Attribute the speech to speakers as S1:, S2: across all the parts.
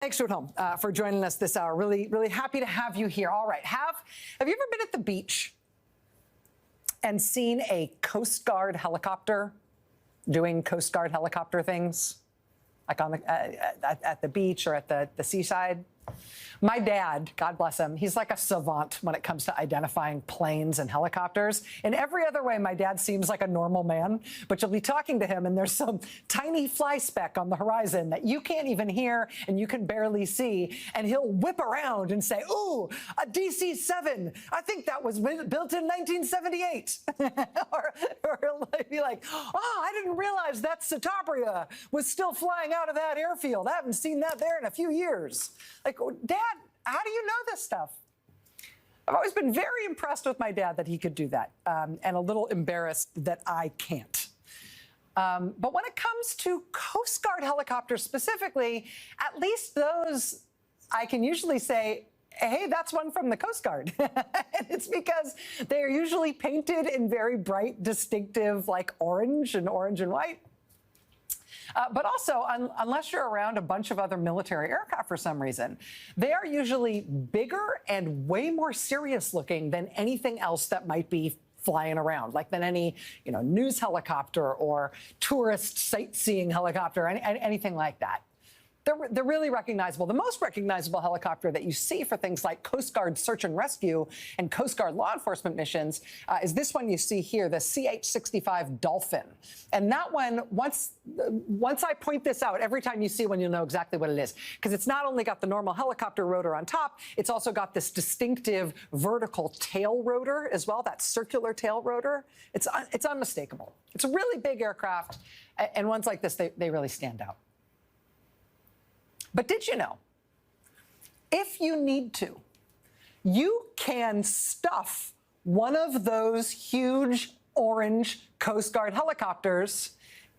S1: Thanks, Sudham, for joining us this hour. Really happy to have you here. All right. Have you ever been at the beach and seen a Coast Guard helicopter doing Coast Guard helicopter things, like on the at the beach or at the seaside? My dad, God bless him, he's like a savant when it comes to identifying planes and helicopters. In every other way, my dad seems like a normal man, but you'll be talking to him and there's some tiny fly speck on the horizon that you can't even hear and you can barely see, and he'll whip around and say, "Ooh, a DC-7. I think that was built in 1978." or he'll be like, "Oh, I didn't realize that Citabria was still flying out of that airfield. I haven't seen that there in a few years." Like, Dad, how do you know this stuff? I've always been very impressed with my dad that he could do that, and a little embarrassed that I can't. But when it comes to Coast Guard helicopters specifically, at least those I can usually say, hey, that's one from the Coast Guard. And it's because they're usually painted in very bright, distinctive, like orange and white. But also, unless you're around a bunch of other military aircraft for some reason, they are usually bigger and way more serious looking than anything else that might be flying around, like than any, news helicopter or tourist sightseeing helicopter, anything like that. They're really recognizable. The most recognizable helicopter that you see for things like Coast Guard search and rescue and Coast Guard law enforcement missions is this one you see here, the CH-65 Dolphin. And that one, once I point this out, every time you see one, you'll know exactly what it is. Because it's not only got the normal helicopter rotor on top, it's also got this distinctive vertical tail rotor as well, that circular tail rotor. It's unmistakable. It's a really big aircraft, and ones like this, they really stand out. But did you know, if you need to, you can stuff one of those huge orange Coast Guard helicopters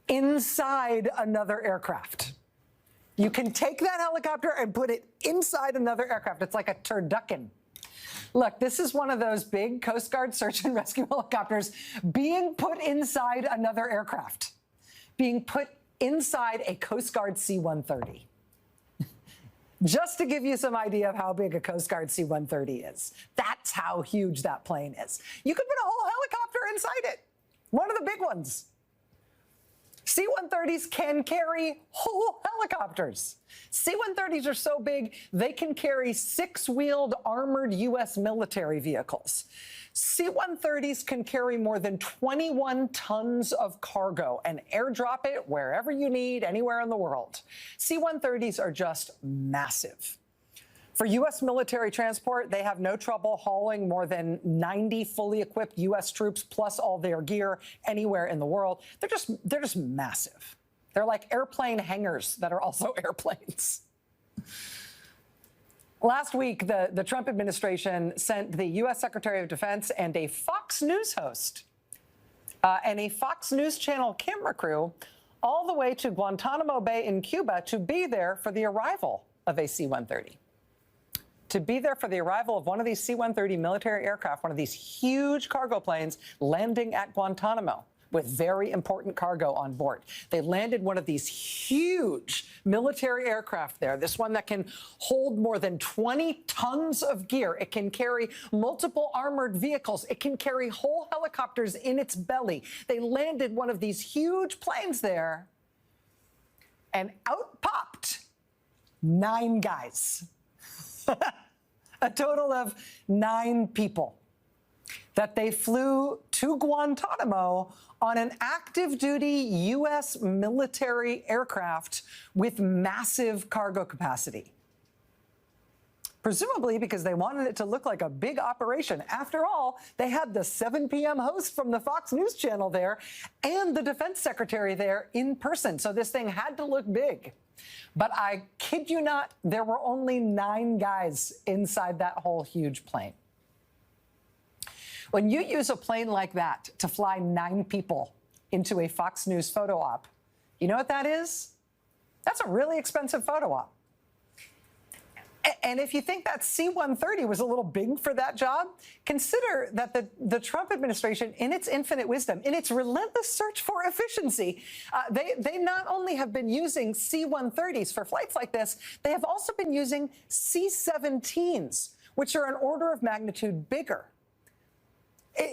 S1: inside another aircraft. You can take that helicopter and put it inside another aircraft. It's like a turducken. Look, this is one of those big Coast Guard search and rescue helicopters being put inside another aircraft, being put inside a Coast Guard C-130. Just to give you some idea of how big a Coast Guard C-130 is. That's how huge that plane is. You could put a whole helicopter inside it. One of the big ones. C-130s can carry whole helicopters. C-130s are so big, they can carry six-wheeled armored U.S. military vehicles. C-130s can carry more than 21 tons of cargo and airdrop it wherever you need, anywhere in the world. C-130s are just massive. For U.S. military transport, they have no trouble hauling more than 90 fully equipped U.S. troops plus all their gear anywhere in the world. They're just massive. They're like airplane hangars that are also airplanes. Last week, the Trump administration sent the U.S. Secretary of Defense and a Fox News host and a Fox News Channel camera crew all the way to Guantanamo Bay in Cuba to be there for the arrival of a C-130. To be there for the arrival of one of these C-130 military aircraft, one of these huge cargo planes landing at Guantanamo with very important cargo on board. They landed one of these huge military aircraft there, this one that can hold more than 20 tons of gear. It can carry multiple armored vehicles. It can carry whole helicopters in its belly. They landed one of these huge planes there, and out popped 9 guys. A total of 9 people that they flew to Guantanamo on an active-duty U.S. military aircraft with massive cargo capacity. Presumably because they wanted it to look like a big operation. After all, they had the 7 p.m. host from the Fox News Channel there and the defense secretary there in person. So this thing had to look big. But I kid you not, there were only 9 guys inside that whole huge plane. When you use a plane like that to fly 9 people into a Fox News photo op, you know what that is? That's a really expensive photo op. And if you think that C-130 was a little big for that job, consider that the Trump administration, in its infinite wisdom, in its relentless search for efficiency, they not only have been using C-130s for flights like this, they have also been using C-17s, which are an order of magnitude bigger.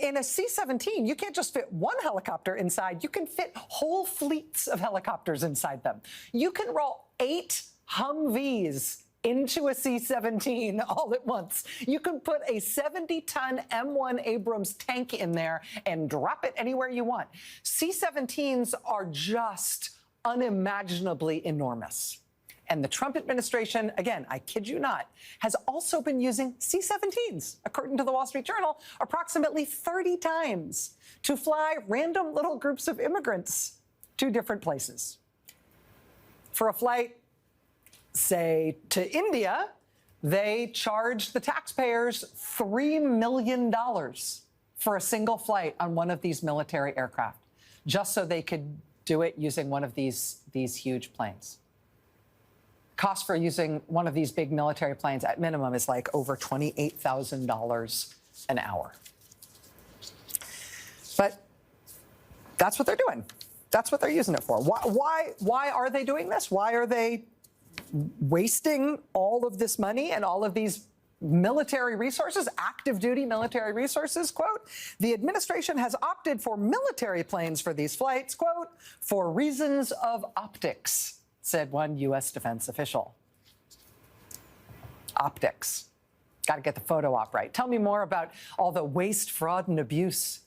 S1: In a C-17, you can't just fit one helicopter inside. You can fit whole fleets of helicopters inside them. You can roll 8 Humvees into a C-17 all at once. You can put a 70-ton M1 Abrams tank in there and drop it anywhere you want. C-17s are just unimaginably enormous. And the Trump administration, again, I kid you not, has also been using C-17s, according to the Wall Street Journal, approximately 30 times to fly random little groups of immigrants to different places. For a flight, say, to India, they charged the taxpayers $3 million for a single flight on one of these military aircraft, just so they could do it using one of these huge planes. Cost for using one of these big military planes at minimum is like over $28,000 an hour. But that's what they're doing. That's what they're using it for. Why are they doing this? Why are they wasting all of this money and all of these military resources, active duty military resources? Quote, the administration has opted for military planes for these flights, quote, for reasons of optics, said one U.S. defense official. Optics. Got to get the photo op right. Tell me more about all the waste, fraud, and abuse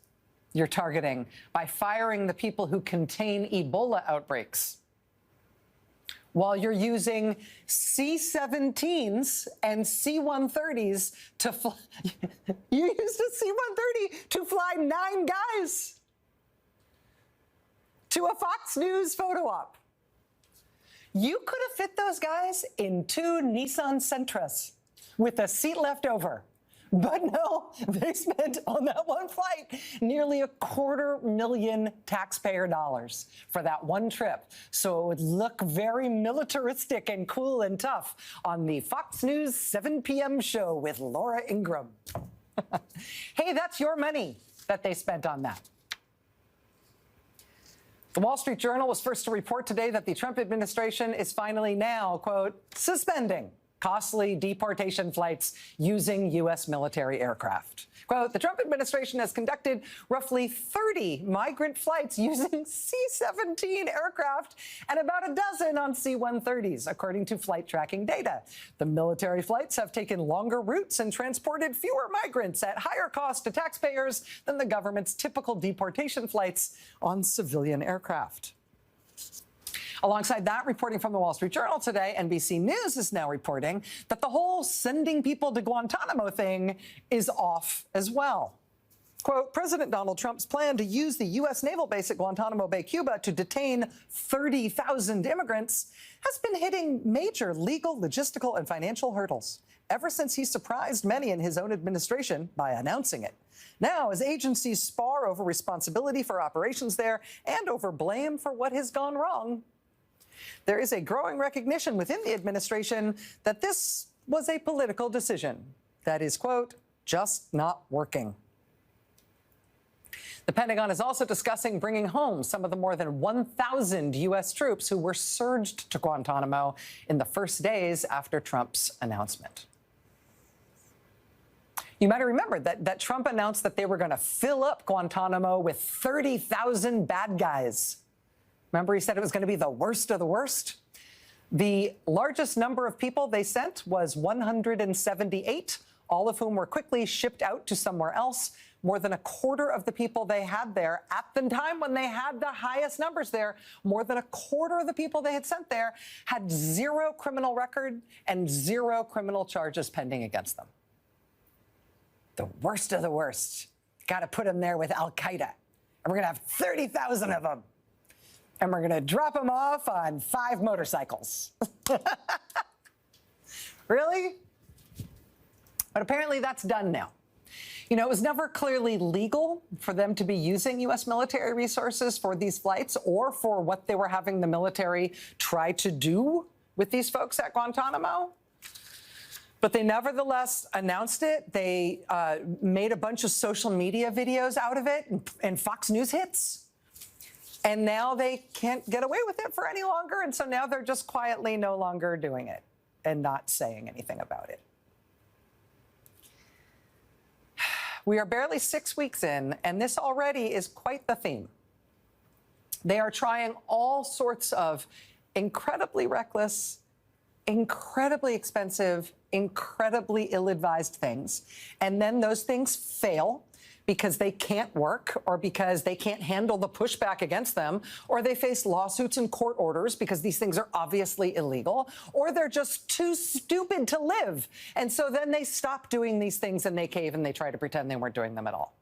S1: you're targeting by firing the people who contain Ebola outbreaks, while you're using C-17s and C-130s to fly. You used a C-130 to fly 9 guys to a Fox News photo op. You could have fit those guys in 2 Nissan Sentras with a seat left over. But no, they spent on that one flight nearly $250,000 taxpayer dollars for that one trip, so it would look very militaristic and cool and tough on the Fox News 7 p.m. show with Laura Ingraham. Hey, that's your money that they spent on that. The Wall Street Journal was first to report today that the Trump administration is finally now, quote, suspending costly deportation flights using U.S. military aircraft. Quote, the Trump administration has conducted roughly 30 migrant flights using C-17 aircraft and about a dozen on C-130s, according to flight tracking data. The military flights have taken longer routes and transported fewer migrants at higher cost to taxpayers than the government's typical deportation flights on civilian aircraft. Alongside that, reporting from the Wall Street Journal today, NBC News is now reporting that the whole sending people to Guantanamo thing is off as well. Quote, President Donald Trump's plan to use the U.S. naval base at Guantanamo Bay, Cuba, to detain 30,000 immigrants has been hitting major legal, logistical, and financial hurdles ever since he surprised many in his own administration by announcing it. Now, as agencies spar over responsibility for operations there and over blame for what has gone wrong, there is a growing recognition within the administration that this was a political decision that is, quote, just not working. The Pentagon is also discussing bringing home some of the more than 1,000 U.S. troops who were surged to Guantanamo in the first days after Trump's announcement. You might have remembered that Trump announced that they were going to fill up Guantanamo with 30,000 bad guys. Remember, he said it was going to be the worst of the worst? The largest number of people they sent was 178, all of whom were quickly shipped out to somewhere else. More than a quarter of the people they had there at the time when they had the highest numbers there, more than a quarter of the people they had sent there had 0 criminal record and 0 criminal charges pending against them. The worst of the worst. Got to put them there with Al-Qaeda. And we're going to have 30,000 of them. And we're going to drop them off on 5 motorcycles. Really? But apparently that's done now. You know, it was never clearly legal for them to be using U.S. military resources for these flights or for what they were having the military try to do with these folks at Guantanamo. But they nevertheless announced it. They made a bunch of social media videos out of it and Fox News hits. And now they can't get away with it for any longer. And so now they're just quietly no longer doing it and not saying anything about it. We are barely 6 weeks in, and this already is quite the theme. They are trying all sorts of incredibly reckless, incredibly expensive, incredibly ill-advised things. And then those things fail because they can't work or because they can't handle the pushback against them, or they face lawsuits and court orders because these things are obviously illegal, or they're just too stupid to live. And so then they stop doing these things and they cave and they try to pretend they weren't doing them at all.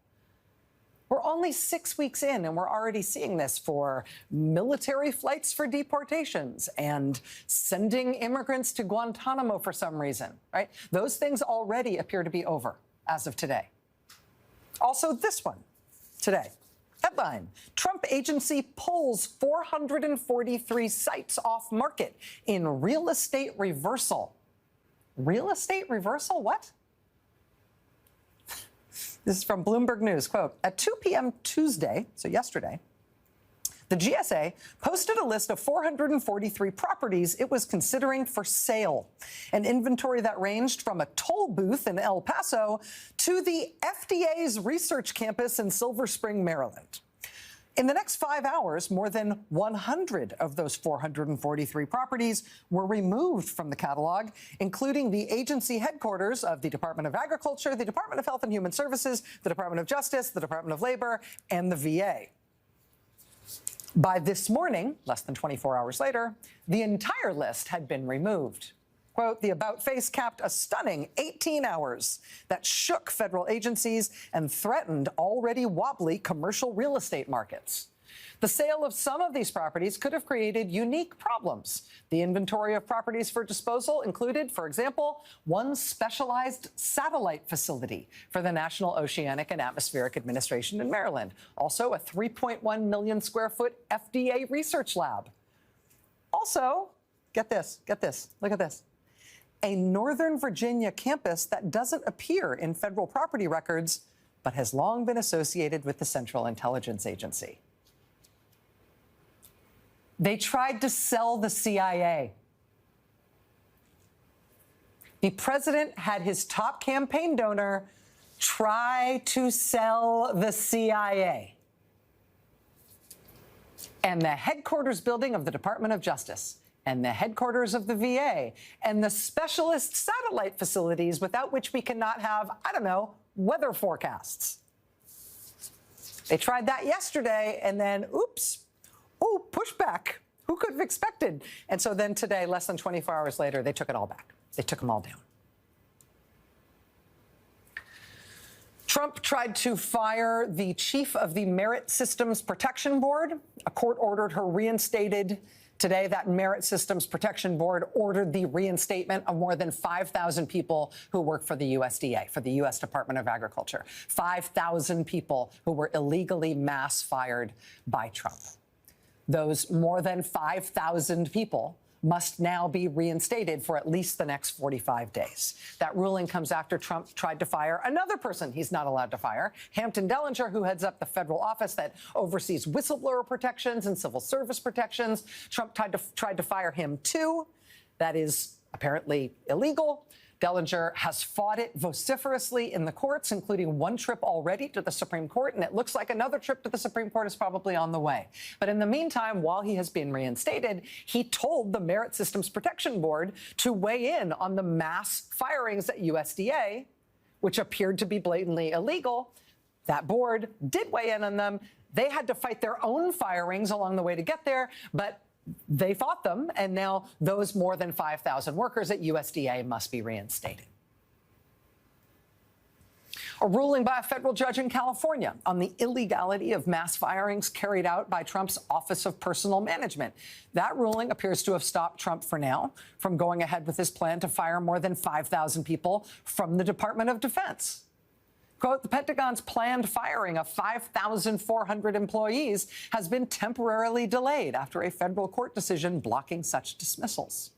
S1: We're only 6 weeks in, and we're already seeing this for military flights for deportations and sending immigrants to Guantanamo for some reason, right? Those things already appear to be over as of today. Also, this one today. Headline: Trump agency pulls 443 sites off market in real estate reversal. Real estate reversal? What? This is from Bloomberg News. Quote, at 2 p.m. Tuesday, so yesterday, the GSA posted a list of 443 properties it was considering for sale, an inventory that ranged from a toll booth in El Paso to the FDA's research campus in Silver Spring, Maryland. In the next 5 hours, more than 100 of those 443 properties were removed from the catalog, including the agency headquarters of the Department of Agriculture, the Department of Health and Human Services, the Department of Justice, the Department of Labor, and the VA. By this morning, less than 24 hours later, the entire list had been removed. Quote, the about face capped a stunning 18 hours that shook federal agencies and threatened already wobbly commercial real estate markets. The sale of some of these properties could have created unique problems. The inventory of properties for disposal included, for example, one specialized satellite facility for the National Oceanic and Atmospheric Administration in Maryland. Also, a 3.1 million square foot FDA research lab. Also, get this, look at this. A Northern Virginia campus that doesn't appear in federal property records, but has long been associated with the Central Intelligence Agency. They tried to sell the CIA. The president had his top campaign donor try to sell the CIA. And the headquarters building of the Department of Justice, and the headquarters of the VA, and the specialist satellite facilities without which we cannot have, I don't know, weather forecasts. They tried that yesterday, and then, oops, oh, pushback. Who could have expected? And so then today, less than 24 hours later, they took it all back. They took them all down. Trump tried to fire the chief of the Merit Systems Protection Board. A court ordered her reinstated. Today, that Merit Systems Protection Board ordered the reinstatement of more than 5,000 people who work for the USDA, for the U.S. Department of Agriculture. 5,000 people who were illegally mass fired by Trump. Those more than 5,000 people must now be reinstated for at least the next 45 days. That ruling comes after Trump tried to fire another person he's not allowed to fire, Hampton Dellinger, who heads up the federal office that oversees whistleblower protections and civil service protections. Trump tried to fire him, too. That is apparently illegal. Dellinger has fought it vociferously in the courts, including one trip already to the Supreme Court, and it looks like another trip to the Supreme Court is probably on the way. But in the meantime, while he has been reinstated, he told the Merit Systems Protection Board to weigh in on the mass firings at USDA, which appeared to be blatantly illegal. That board did weigh in on them. They had to fight their own firings along the way to get there, but they fought them, and now those more than 5,000 workers at USDA must be reinstated. A ruling by a federal judge in California on the illegality of mass firings carried out by Trump's Office of Personnel Management. That ruling appears to have stopped Trump for now from going ahead with his plan to fire more than 5,000 people from the Department of Defense. Quote, the Pentagon's planned firing of 5,400 employees has been temporarily delayed after a federal court decision blocking such dismissals.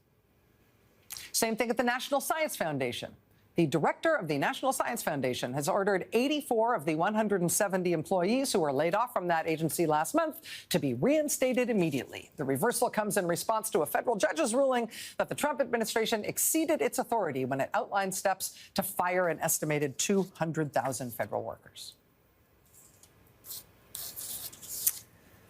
S1: Same thing at the National Science Foundation. The director of the National Science Foundation has ordered 84 of the 170 employees who were laid off from that agency last month to be reinstated immediately. The reversal comes in response to a federal judge's ruling that the Trump administration exceeded its authority when it outlined steps to fire an estimated 200,000 federal workers.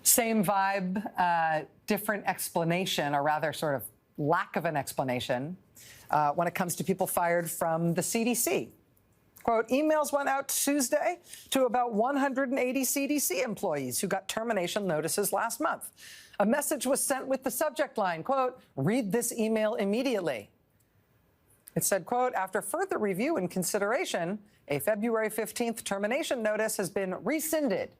S1: Same vibe, different explanation, or rather sort of lack of an explanation when it comes to people fired from the CDC. Quote, emails went out Tuesday to about 180 CDC employees who got termination notices last month. A message was sent with the subject line, quote, read this email immediately. It said, quote, after further review and consideration, a February 15th termination notice has been rescinded.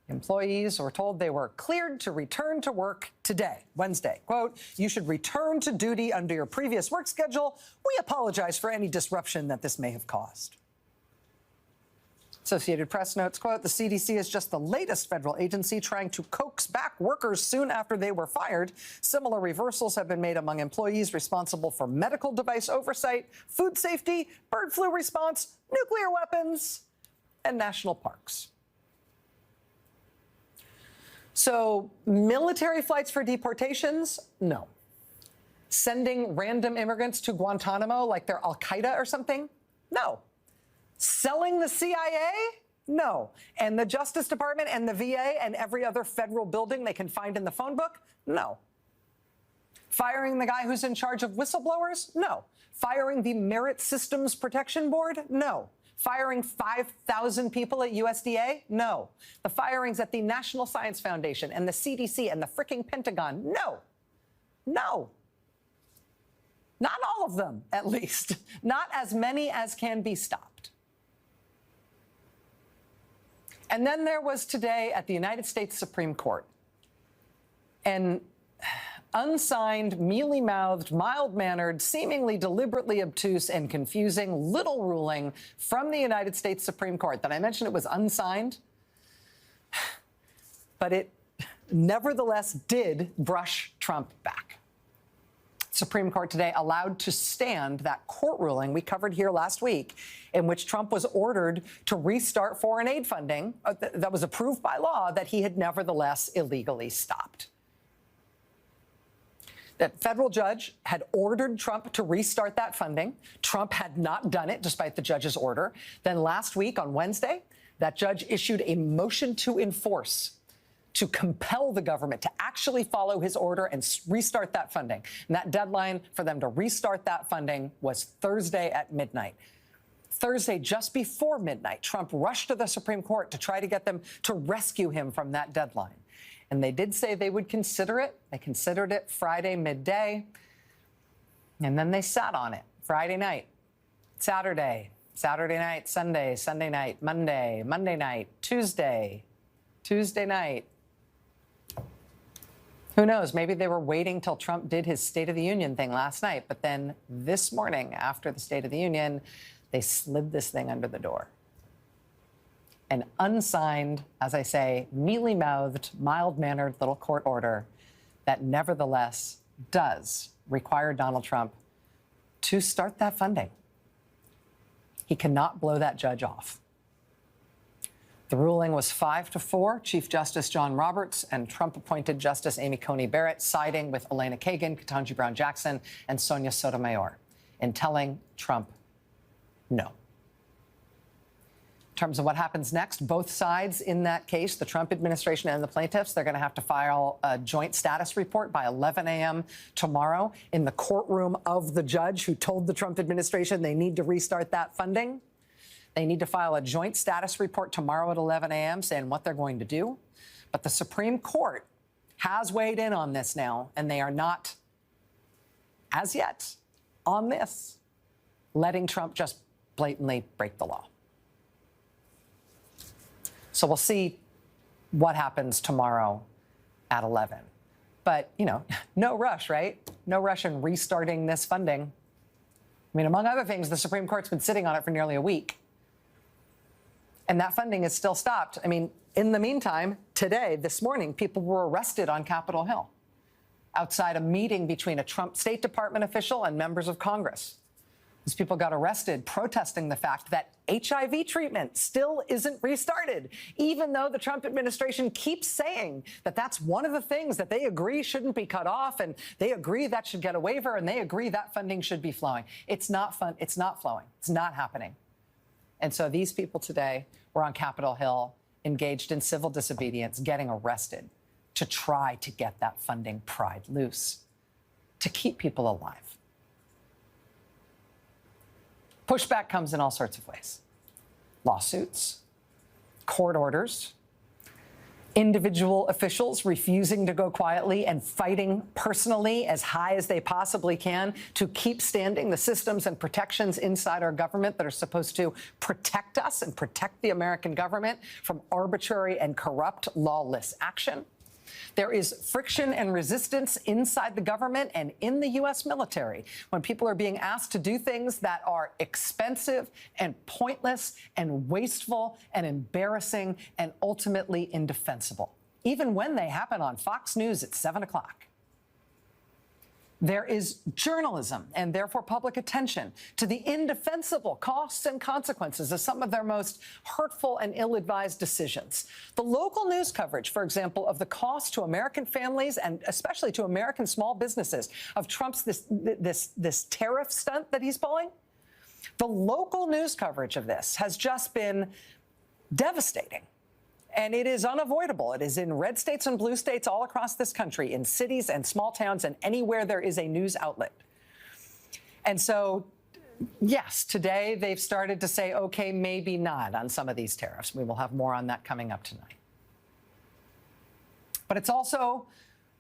S1: Employees were told they were cleared to return to work today, Wednesday. Quote, you should return to duty under your previous work schedule. We apologize for any disruption that this may have caused. Associated Press notes, quote, the CDC is just the latest federal agency trying to coax back workers soon after they were fired. Similar reversals have been made among employees responsible for medical device oversight, food safety, bird flu response, nuclear weapons, and national parks. So military flights for deportations? No. Sending random immigrants to Guantanamo like they're al-Qaeda or something? No. Selling the CIA? No. And the Justice Department and the VA and every other federal building they can find in the phone book? No. Firing the guy who's in charge of whistleblowers? No. Firing the Merit Systems Protection Board? No. Firing 5,000 people at USDA? No. The firings at the National Science Foundation and the CDC and the fricking Pentagon? No. No. Not all of them, at least. Not as many as can be stopped. And then there was today at the United States Supreme Court an unsigned, mealy-mouthed, mild-mannered, seemingly deliberately obtuse and confusing little ruling from the United States Supreme Court. That I mentioned it was unsigned, but it nevertheless did brush Trump back. Supreme Court today allowed to stand that court ruling we covered here last week, in which Trump was ordered to restart foreign aid funding that was approved by law that he had nevertheless illegally stopped. That federal judge had ordered Trump to restart that funding. Trump had not done it, despite the judge's order. Then last week, on Wednesday, that judge issued a motion to enforce, to compel the government to actually follow his order and restart that funding. And that deadline for them to restart that funding was Thursday at midnight. Thursday, just before midnight, Trump rushed to the Supreme Court to try to get them to rescue him from that deadline. And they did say they would consider it. They considered it Friday midday. And then they sat on it Friday night, Saturday night, Sunday night, Monday night, Tuesday night. Who knows? Maybe they were waiting till Trump did his State of the Union thing last night. But then this morning, after the State of the Union, they slid this thing under the door. An unsigned, as I say, mealy-mouthed, mild-mannered little court order that nevertheless does require Donald Trump to start that funding. He cannot blow that judge off. The ruling was 5-4. Chief Justice John Roberts and Trump-appointed Justice Amy Coney Barrett siding with Elena Kagan, Ketanji Brown Jackson, and Sonia Sotomayor in telling Trump no. In terms of what happens next, both sides in that case, the Trump administration and the plaintiffs, they're going to have to file a joint status report by 11 a.m. tomorrow in the courtroom of the judge who told the Trump administration they need to restart that funding. They need to file a joint status report tomorrow at 11 a.m. saying what they're going to do. But the Supreme Court has weighed in on this now, and they are not, as yet, on this, letting Trump just blatantly break the law. So we'll see what happens tomorrow at 11. But, you know, no rush, right? No rush in restarting this funding. I mean, among other things, the Supreme Court's been sitting on it for nearly a week. And that funding is still stopped. I mean, in the meantime, today, this morning, people were arrested on Capitol Hill. outside a meeting between a Trump State Department official and members of Congress. These people got arrested protesting the fact that HIV treatment still isn't restarted, even though the Trump administration keeps saying that that's one of the things that they agree shouldn't be cut off, and they agree that should get a waiver, and they agree that funding should be flowing. It's not fun. It's not flowing. It's not happening. And so these people today were on Capitol Hill, engaged in civil disobedience, getting arrested to try to get that funding pried loose, to keep people alive. Pushback comes in all sorts of ways. Lawsuits, court orders, individual officials refusing to go quietly and fighting personally as high as they possibly can to keep standing the systems and protections inside our government that are supposed to protect us and protect the American government from arbitrary and corrupt lawless action. There is friction and resistance inside the government and in the U.S. military when people are being asked to do things that are expensive and pointless and wasteful and embarrassing and ultimately indefensible, even when they happen on Fox News at 7 o'clock. There is journalism and therefore public attention to the indefensible costs and consequences of some of their most hurtful and ill-advised decisions. The local news coverage, for example, of the cost to American families and especially to American small businesses of Trump's this tariff stunt that he's pulling. The local news coverage of this has just been devastating. And it is unavoidable. It is in red states and blue states all across this country, in cities and small towns and anywhere there is a news outlet. And so, yes, today they've started to say, OK, maybe not on some of these tariffs. We will have more on that coming up tonight. But it's also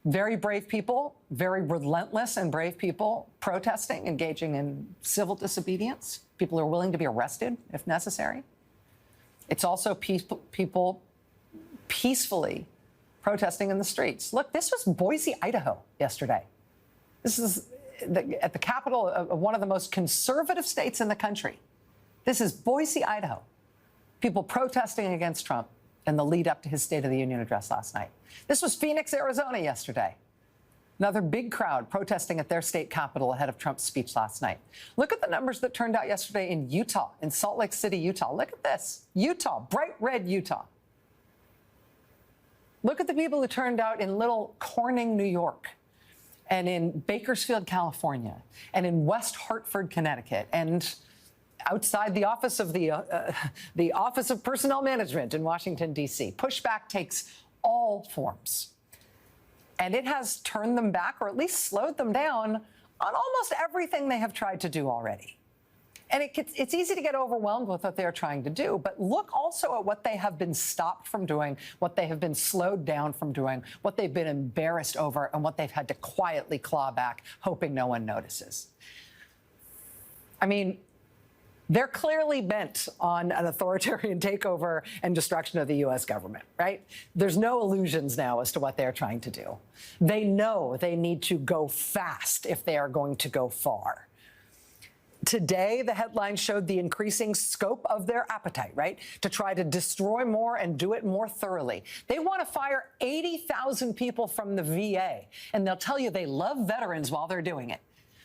S1: very brave people, very relentless and brave people protesting, engaging in civil disobedience. People are willing to be arrested if necessary. It's also people peacefully protesting in the streets. Look, this was Boise, Idaho yesterday. This is at the capital of one of the most conservative states in the country. This is Boise, Idaho. People protesting against Trump in the lead up to his State of the Union address last night. This was Phoenix, Arizona yesterday. Another big crowd protesting at their state capitol ahead of Trump's speech last night. Look at the numbers that turned out yesterday in Utah, in Salt Lake City, Utah. Look at this. Utah, bright red Utah. Look at the people who turned out in Little Corning, New York, and in Bakersfield, California, and in West Hartford, Connecticut, and outside the office of the Office of Personnel Management in Washington, D.C. Pushback takes all forms. And it has turned them back, or at least slowed them down, on almost everything they have tried to do already. And it's easy to get overwhelmed with what they're trying to do, but look also at what they have been stopped from doing, what they have been slowed down from doing, what they've been embarrassed over, and what they've had to quietly claw back, hoping no one notices. I mean, they're clearly bent on an authoritarian takeover and destruction of the U.S. government, right? There's no illusions now as to what they're trying to do. They know they need to go fast if they are going to go far. Today, the headline showed the increasing scope of their appetite, right, to try to destroy more and do it more thoroughly. They want to fire 80,000 people from the VA, and they'll tell you they love veterans while they're doing it.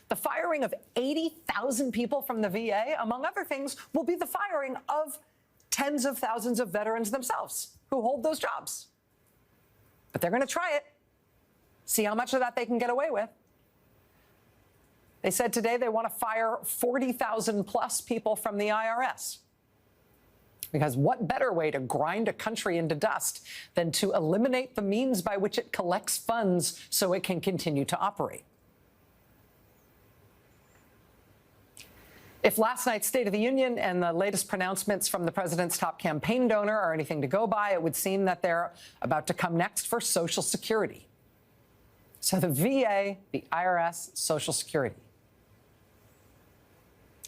S1: The firing of 80,000 people from the VA, among other things, will be the firing of tens of thousands of veterans themselves who hold those jobs. But they're going to try it, see how much of that they can get away with. They said today they want to fire 40,000 plus people from the IRS. Because what better way to grind a country into dust than to eliminate the means by which it collects funds so it can continue to operate? If last night's State of the Union and the latest pronouncements from the president's top campaign donor are anything to go by, it would seem that they're about to come next for Social Security. So the VA, the IRS, Social Security.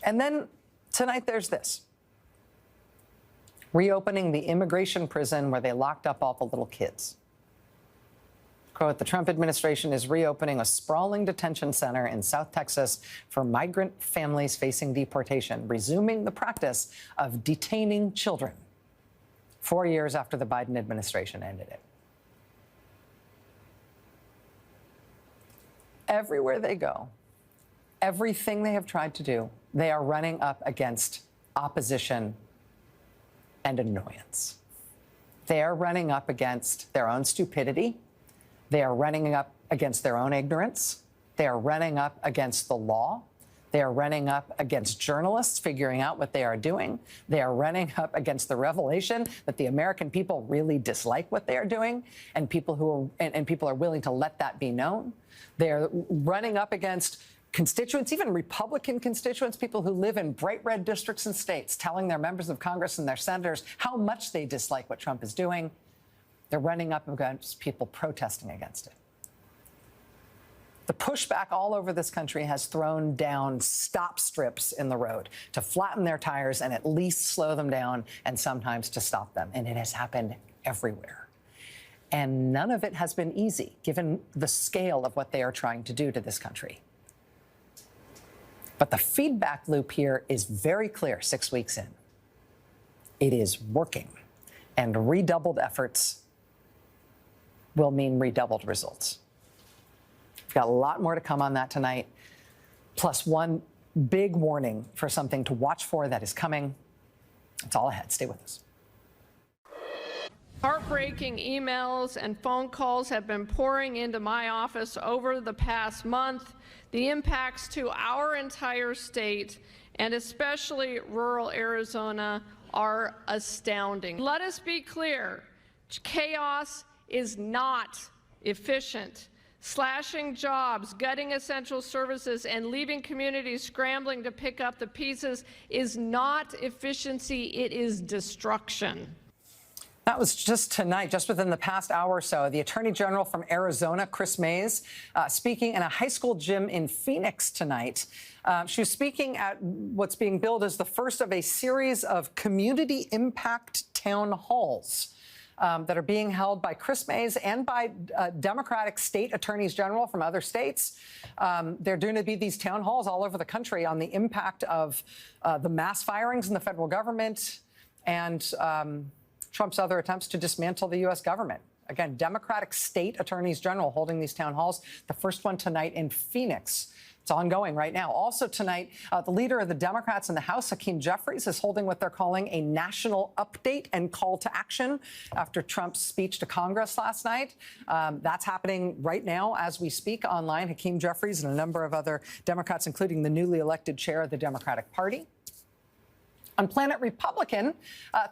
S1: And then tonight there's this. Reopening the immigration prison where they locked up all the little kids. Quote, the Trump administration is reopening a sprawling detention center in South Texas for migrant families facing deportation, resuming the practice of detaining children 4 years after the Biden administration ended it. Everywhere they go, everything they have tried to do, they are running up against opposition and annoyance. They are running up against their own stupidity. They are running up against their own ignorance. They are running up against the law. They are running up against journalists figuring out what they are doing. They are running up against the revelation that the American people really dislike what they are doing, and people are willing to let that be known. They are running up against constituents, even Republican constituents, people who live in bright red districts and states, telling their members of Congress and their senators how much they dislike what Trump is doing. They're running up against people protesting against it. The pushback all over this country has thrown down stop strips in the road to flatten their tires and at least slow them down, and sometimes to stop them. And it has happened everywhere. And none of it has been easy, given the scale of what they are trying to do to this country. But the feedback loop here is very clear 6 weeks in. It is working, and redoubled efforts will mean redoubled results. We've got a lot more to come on that tonight, plus one big warning for something to watch for that is coming. It's all ahead. Stay with us.
S2: Heartbreaking emails and phone calls have been pouring into my office over the past month. The impacts to our entire state, and especially rural Arizona, are astounding. Let us be clear. Chaos is not efficient. Slashing jobs, gutting essential services, and leaving communities scrambling to pick up the pieces is not efficiency, it is destruction.
S1: That was just tonight, just within the past hour or so. The Attorney General from Arizona, Chris Mays, speaking in a high school gym in Phoenix tonight. She was speaking at what's being billed as the first of a series of community impact town halls that are being held by Chris Mays and by Democratic state attorneys general from other states. They're going to be these town halls all over the country on the impact of the mass firings in the federal government and Trump's other attempts to dismantle the U.S. government. Again, Democratic state attorneys general holding these town halls. The first one tonight in Phoenix. It's ongoing right now. Also tonight, the leader of the Democrats in the House, Hakeem Jeffries, is holding what they're calling a national update and call to action after Trump's speech to Congress last night. That's happening right now as we speak online. Hakeem Jeffries and a number of other Democrats, including the newly elected chair of the Democratic Party. On Planet Republican,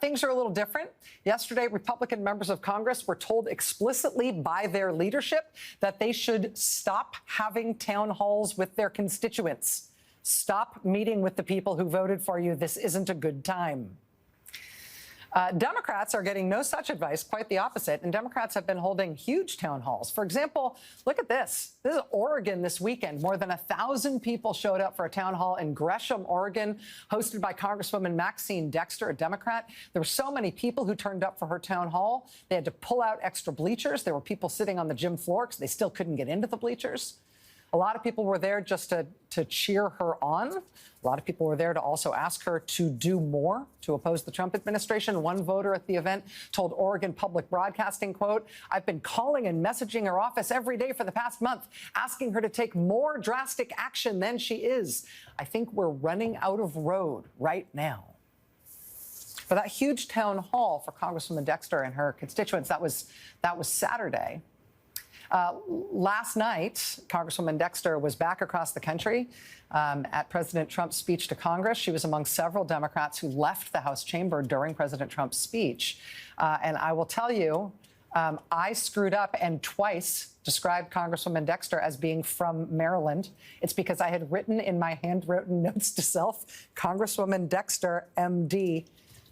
S1: things are a little different. Yesterday, Republican members of Congress were told explicitly by their leadership that they should stop having town halls with their constituents. Stop meeting with the people who voted for you. This isn't a good time. Democrats are getting no such advice, quite the opposite, and Democrats have been holding huge town halls. For example, look at this. This is Oregon this weekend. More than 1,000 people showed up for a town hall in Gresham, Oregon, hosted by Congresswoman Maxine Dexter, a Democrat. There were so many people who turned up for her town hall. They had to pull out extra bleachers. There were people sitting on the gym floor because they still couldn't get into the bleachers. A lot of people were there just to cheer her on. A lot of people were there to also ask her to do more to oppose the Trump administration. One voter at the event told Oregon Public Broadcasting, quote, "I've been calling and messaging her office every day for the past month, asking her to take more drastic action than she is. I think we're running out of road right now." For that huge town hall for Congresswoman Dexter and her constituents, that was Saturday. Last night, Congresswoman Dexter was back across the country at President Trump's speech to Congress. She was among several Democrats who left the House chamber during President Trump's speech. And I will tell you, I screwed up and twice described Congresswoman Dexter as being from Maryland. It's because I had written in my handwritten notes to self, Congresswoman Dexter, MD,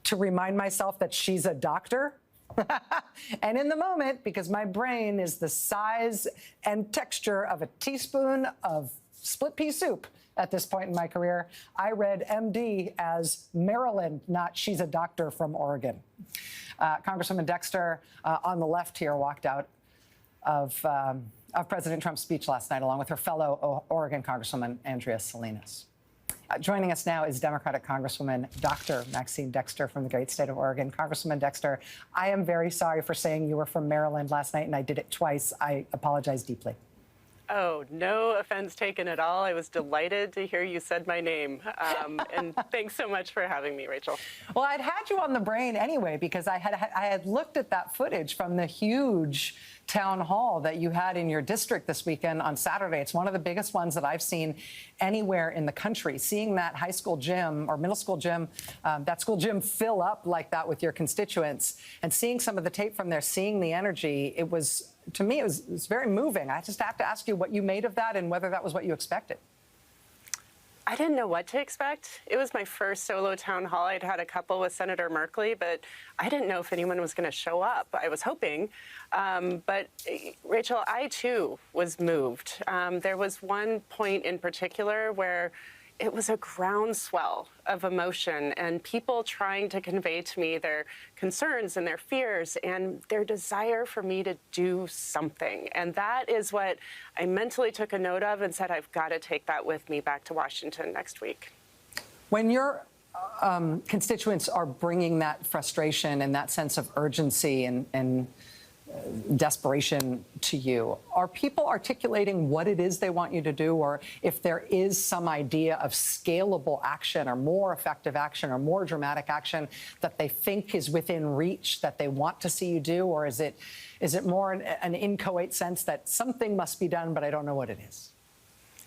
S1: to remind myself that she's a doctor. And in the moment, because my brain is the size and texture of a teaspoon of split pea soup at this point in my career, I read MD as Maryland, not she's a doctor from Oregon. Congresswoman Dexter on the left here walked out of President Trump's speech last night, along with her fellow Oregon Congresswoman Andrea Salinas. Joining us now is Democratic Congresswoman Dr. Maxine Dexter from the great state of Oregon. Congresswoman Dexter, I am very sorry for saying you were from Maryland last night, and I did it twice. I apologize deeply.
S3: Oh, no offense taken at all. I was delighted to hear you said my name. And thanks so much for having me, Rachel.
S1: Well, I'd had you on the brain anyway because I had looked at that footage from the huge town hall that you had in your district this weekend on Saturday. It's one of the biggest ones that I've seen anywhere in the country. Seeing that high school gym or middle school gym, that school gym fill up like that with your constituents, and seeing some of the tape from there, seeing the energy, it was, to me, it was very moving. I just have to ask you what you made of that and whether that was what you expected.
S3: I didn't know what to expect. It was my first solo town hall. I'd had a couple with Senator Merkley, but I didn't know if anyone was going to show up. I was hoping. But Rachel, I too was moved. There was one point in particular where it was a groundswell of emotion and people trying to convey to me their concerns and their fears and their desire for me to do something. And that is what I mentally took a note of and said, I've got to take that with me back to Washington next week.
S1: When your constituents are bringing that frustration and that sense of urgency and desperation to you, are people articulating what it is they want you to do, or if there is some idea of scalable action or more effective action or more dramatic action that they think is within reach that they want to see you do, or is it more an inchoate sense that something must be done, but I don't know what it is?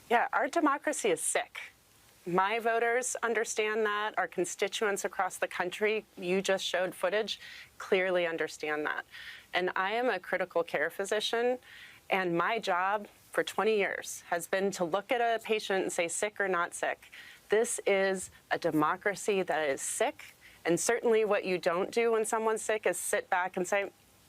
S3: Yeah, our democracy is sick. My voters understand that. Our constituents across the country, you just showed footage, clearly understand that. And I am a critical care physician, and my job for 20 years has been to look at a patient and say sick or not sick. This is a democracy that is sick, and certainly what you don't do when someone's sick is sit back and say,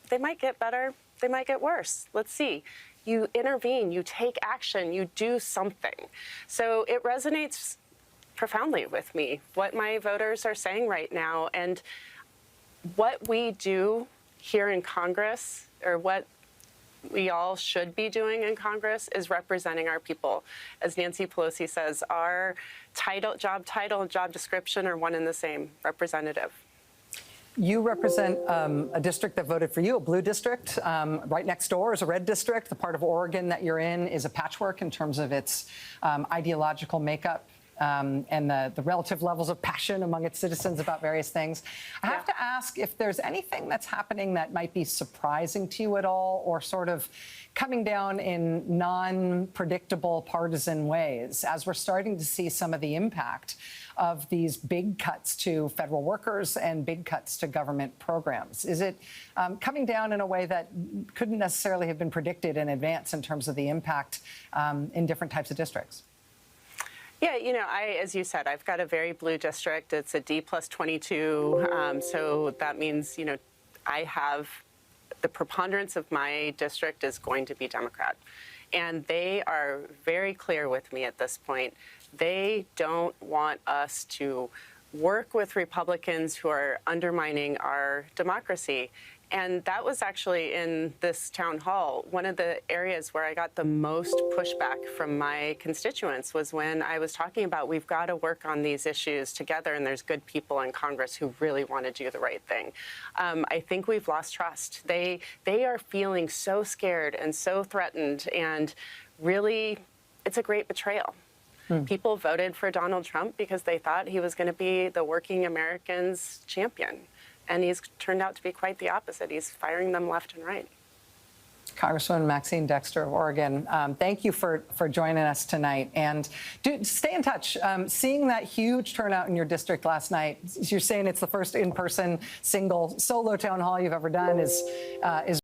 S3: they might get better, they might get worse, let's see. You intervene, you take action, you do something. So it resonates profoundly with me, what my voters are saying right now, and what we do here in Congress, or what we all should be doing in Congress, is representing our people. As Nancy Pelosi says, our job title and job description are one and the same, representative.
S1: You represent a district that voted for you, a blue district. Right next door is a red district. The part of Oregon that you're in is a patchwork in terms of its ideological makeup. And the relative levels of passion among its citizens about various things. I have to ask if there's anything that's happening that might be surprising to you at all, or sort of coming down in non-predictable partisan ways, as we're starting to see some of the impact of these big cuts to federal workers and big cuts to government programs. Is it coming down in a way that couldn't necessarily have been predicted in advance in terms of the impact in different types of districts?
S3: Yeah, you know, as you said, I've got a very blue district. It's a D+22, so that means, you know, I have the preponderance of my district is going to be Democrat. And they are very clear with me at this point. They don't want us to work with Republicans who are undermining our democracy. And that was actually in this town hall. One of the areas where I got the most pushback from my constituents was when I was talking about we've got to work on these issues together, and there's good people in Congress who really want to do the right thing. I think we've lost trust. They are feeling so scared and so threatened, and really, it's a great betrayal. People voted for Donald Trump because they thought he was going to be the working Americans' champion. And he's turned out to be quite the opposite. He's firing them left and right.
S1: Congresswoman Maxine Dexter of Oregon, thank you for joining us tonight. And stay in touch. Seeing that huge turnout in your district last night, you're saying it's the first in-person single solo town hall you've ever done, is